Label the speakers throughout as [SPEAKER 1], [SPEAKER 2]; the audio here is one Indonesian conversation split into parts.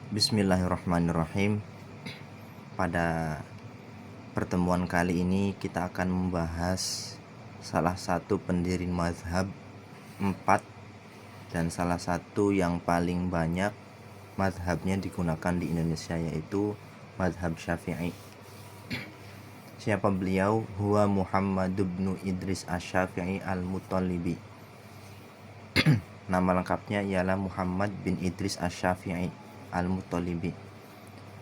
[SPEAKER 1] Bismillahirrahmanirrahim. Pada pertemuan kali ini kita akan membahas salah satu pendiri mazhab 4 dan salah satu yang paling banyak mazhabnya digunakan di Indonesia, yaitu mazhab Syafi'i. Siapa beliau? Huwa Muhammad bin Idris Asy-Syafi'i Al-Muttalibi. Nama lengkapnya ialah Muhammad bin Idris Asy-Syafi'i Al-Muttalibi.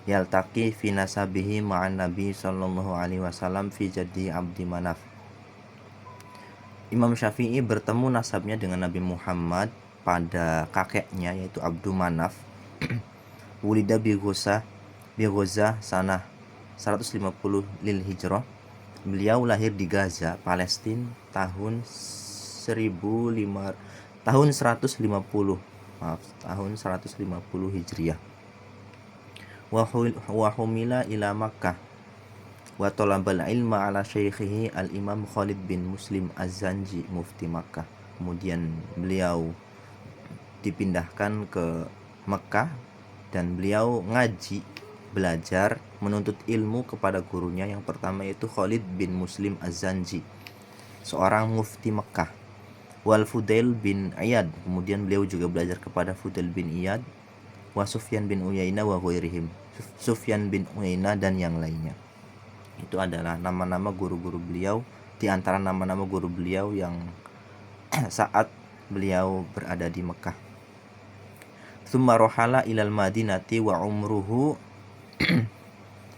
[SPEAKER 1] Yaltaqi fi nasabihi ma'an Nabi sallallahu alaihi wasallam fi jaddi Abdi Manaf. Imam Syafi'i bertemu nasabnya dengan Nabi Muhammad pada kakeknya, yaitu Abdu Manaf. Wulida bi Ghaza sanah 150 lil hijrah. Beliau lahir di Gaza, Palestina tahun 150 Hijriah. Wa humila ila Makkah wa talabal ilma ala syaikhihi al-Imam Khalid bin Muslim Az-Zanji, mufti Makkah. Kemudian beliau dipindahkan ke Makkah dan beliau ngaji, belajar, menuntut ilmu kepada gurunya yang pertama, yaitu Khalid bin Muslim Az-Zanji, seorang mufti Makkah. Wal Fudail bin Iyad, kemudian beliau juga belajar kepada Fudail bin Iyad, wa Sufyan bin Uyainah wa ghairihim, Sufyan bin Uyainah dan yang lainnya. Itu adalah nama-nama guru-guru beliau, di antara nama-nama guru beliau yang saat beliau berada di Mekah. Tsumma rohala ilal Madinati wa umruhu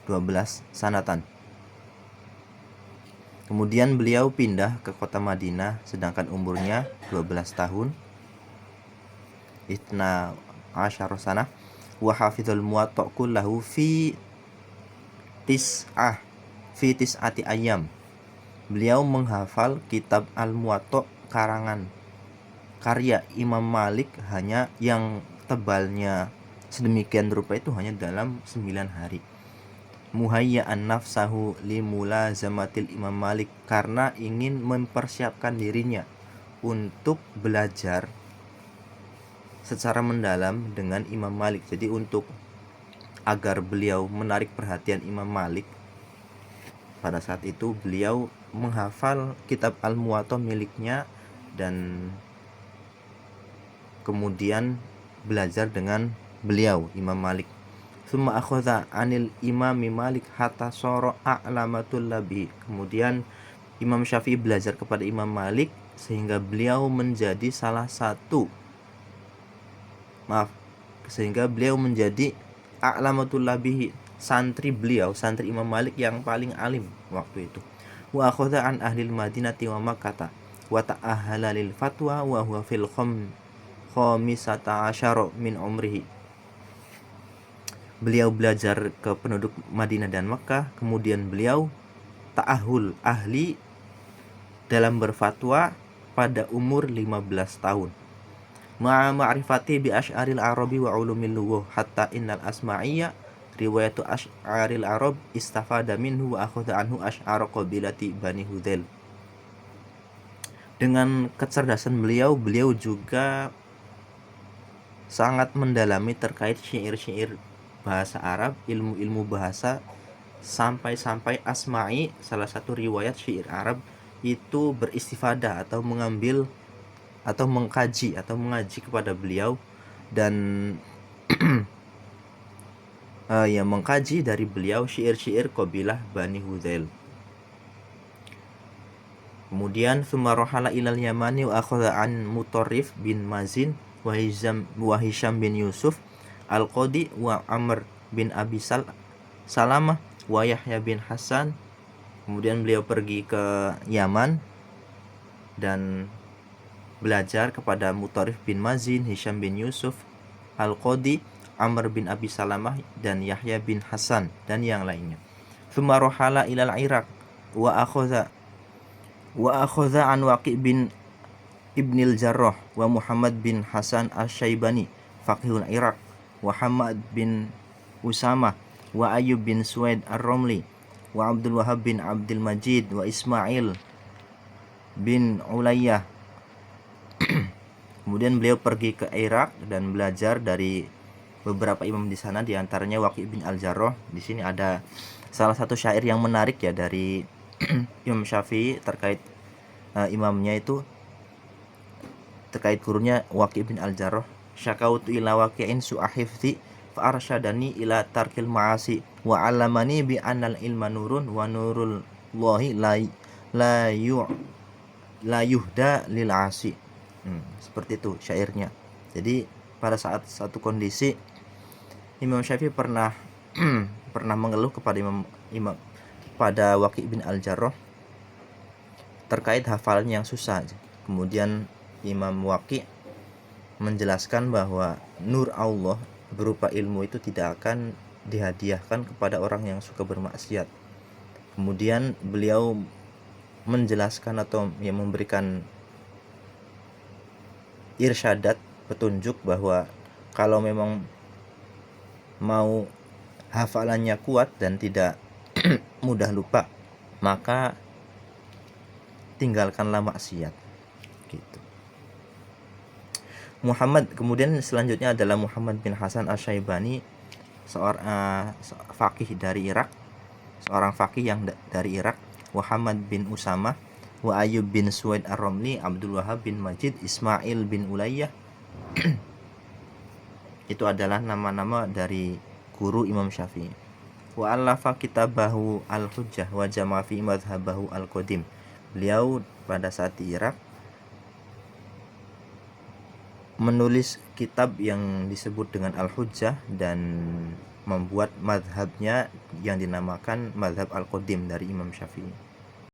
[SPEAKER 1] 12 sanatan. Kemudian beliau pindah ke kota Madinah sedangkan umurnya 12 tahun. Itna asyara sanah wa hafizul muwatta kullahu fi tis'ati ayyam. Beliau menghafal kitab Al-Muwatta karangan karya Imam Malik hanya yang tebalnya sedemikian rupa itu hanya dalam 9 hari. Muhayya'an nafsahu limulazamatil Imam Malik, karena ingin mempersiapkan dirinya untuk belajar secara mendalam dengan Imam Malik. Jadi untuk agar beliau menarik perhatian Imam Malik, pada saat itu beliau menghafal kitab Al-Muwatta miliknya dan kemudian belajar dengan beliau Imam Malik. Summa akhadha anil Imami Malik hatta sara a'lamatul labi. Kemudian Imam Syafi'i belajar kepada Imam Malik sehingga beliau menjadi a'lamatul labi, santri beliau, santri Imam Malik yang paling alim waktu itu. Wa akhadha an ahlil Madinati wa Makkah wa ta'ahhala lil fatwa wa huwa fil khamisata asyara min umrihi. Beliau belajar ke penduduk Madinah dan Makkah, kemudian beliau ta'ahul, ahli dalam berfatwa pada umur 15 tahun. Ma'a ma'rifati bi asy'aril arabi wa ulumil lughah, hatta innal asma'iyya riwayatu asy'aril arab istafada minhu wa akhadha anhu asy'ara qabilati Bani Hudzail. Dengan kecerdasan beliau juga sangat mendalami terkait syair-syair bahasa Arab, ilmu-ilmu bahasa, sampai-sampai Asma'i, salah satu riwayat syair Arab, itu beristifadah atau mengambil atau mengkaji atau mengaji kepada beliau dan mengkaji dari beliau syair-syair qabilah Bani Hudzail. Kemudian summa rohala ilal Yamani wa akhadha an Mutarrif bin Mazin wa Hisham bin Yusuf Al-Qadi wa Amr bin Abi Salamah wa Yahya bin Hasan. Kemudian beliau pergi ke Yaman dan belajar kepada Mutarrif bin Mazin, Hisham bin Yusuf, Al-Qadi, Amr bin Abi Salamah dan Yahya bin Hasan dan yang lainnya. Tsumma rohala ilal Iraq wa akhadha an Waqi' bin Ibnil Jarrah wa Muhammad bin Hasan Asy-Syaibani faqihul Iraq wa Hamad bin Usamah wa Ayyub bin Suwaid Ar-Romli wa Abdul Wahab bin Abdul Majid wa Ismail bin Ulayyah. Kemudian beliau pergi ke Irak dan belajar dari beberapa imam di sana, diantaranya Waqi' bin Al-Jarrah. Di sini ada salah satu syair yang menarik ya dari Imam Syafi'i terkait imamnya itu, terkait gurunya Waqi' bin Al-Jarrah. Syakautu ila waqi'in su'ahifzi fa arsyadani ila tarkil ma'asi wa 'allamani bi annal ilma nurun wa nurul wahi la yuhda lil asi. Seperti itu syairnya. Jadi pada saat satu kondisi Imam Syafi'i pernah mengeluh kepada pada Waqi' bin Al-Jarrah terkait hafalan yang susah. Kemudian Imam Waqi' menjelaskan bahwa nur Allah berupa ilmu itu tidak akan dihadiahkan kepada orang yang suka bermaksiat. Kemudian beliau menjelaskan atau memberikan irsyadat, petunjuk bahwa kalau memang mau hafalannya kuat dan tidak mudah lupa, maka tinggalkanlah maksiat gitu. Kemudian selanjutnya adalah Muhammad bin Hasan Asy-Syaibani, seorang faqih dari Irak, seorang faqih yang dari Irak. Muhammad bin Usamah, wa Ayyub bin Suwaid Ar-Ramli, Abdul Wahab bin Majid, Ismail bin Ulayyah. Itu adalah nama-nama dari guru Imam Syafi'i. Wa allafa kitabahu al-hujjah wa jama' fi madhhabahu al-qadim. Beliau pada saat di Irak menulis kitab yang disebut dengan al-hujjah dan membuat madhabnya yang dinamakan madhab al-qadim dari Imam Syafi'i.